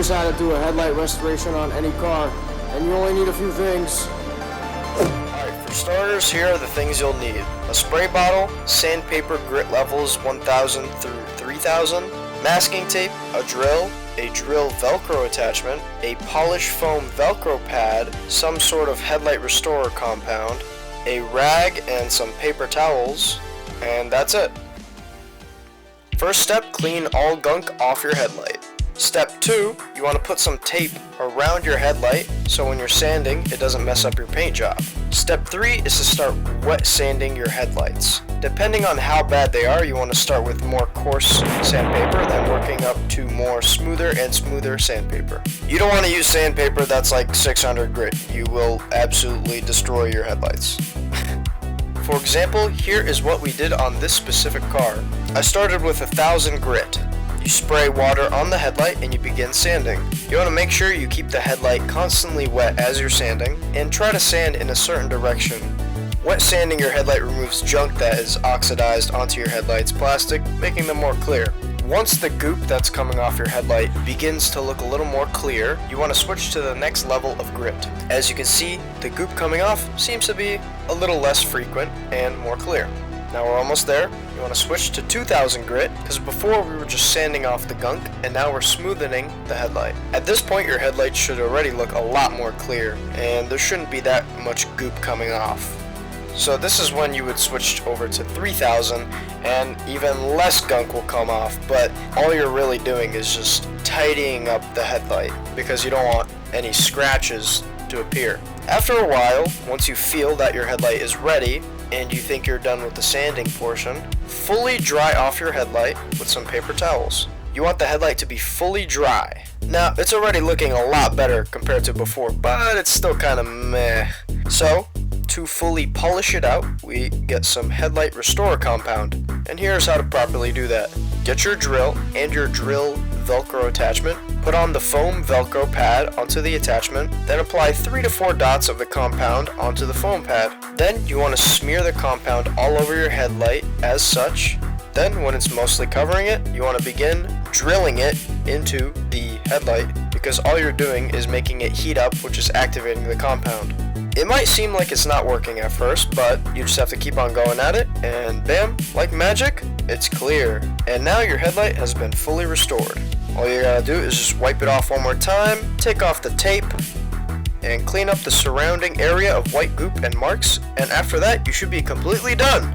curious how to do a headlight restoration on any car, and you only need a few things. Alright, for starters, here are the things you'll need. A spray bottle, sandpaper grit levels 1000 through 3000, masking tape, a drill Velcro attachment, a polished foam Velcro pad, some sort of headlight restorer compound, a rag and some paper towels, and that's it. First step, clean all gunk off your headlight. Step 2, you want to put some tape around your headlight so when you're sanding it doesn't mess up your paint job. Step 3 is to start wet sanding your headlights. Depending on how bad they are, you want to start with more coarse sandpaper, then working up to more smoother and smoother sandpaper. You don't want to use sandpaper that's like 600 grit. You will absolutely destroy your headlights. For example, here is what we did on this specific car. I started with 1000 grit. You spray water on the headlight and you begin sanding. You want to make sure you keep the headlight constantly wet as you're sanding, and try to sand in a certain direction. Wet sanding your headlight removes junk that is oxidized onto your headlight's plastic, making them more clear. Once the goop that's coming off your headlight begins to look a little more clear, you want to switch to the next level of grit. As you can see, the goop coming off seems to be a little less frequent and more clear. Now we're almost there. You want to switch to 2000 grit, because before we were just sanding off the gunk, and now we're smoothening the headlight. At this point your headlight should already look a lot more clear, and there shouldn't be that much goop coming off. So this is when you would switch over to 3000, and even less gunk will come off, but all you're really doing is just tidying up the headlight, because you don't want any scratches to appear. After a while, once you feel that your headlight is ready, and you think you're done with the sanding portion, fully dry off your headlight with some paper towels. You want the headlight to be fully dry. Now, it's already looking a lot better compared to before, but it's still kind of meh. So, to fully polish it out, we get some headlight restorer compound. And here's how to properly do that. Get your drill and your drill Velcro attachment, put on the foam Velcro pad onto the attachment, then apply 3 to 4 dots of the compound onto the foam pad. Then you want to smear the compound all over your headlight as such. Then when it's mostly covering it, you want to begin drilling it into the headlight, because all you're doing is making it heat up, which is activating the compound. It might seem like it's not working at first, but you just have to keep on going at it, and bam, like magic, it's clear. And now your headlight has been fully restored. All you gotta do is just wipe it off one more time, take off the tape, and clean up the surrounding area of white goop and marks, and after that you should be completely done.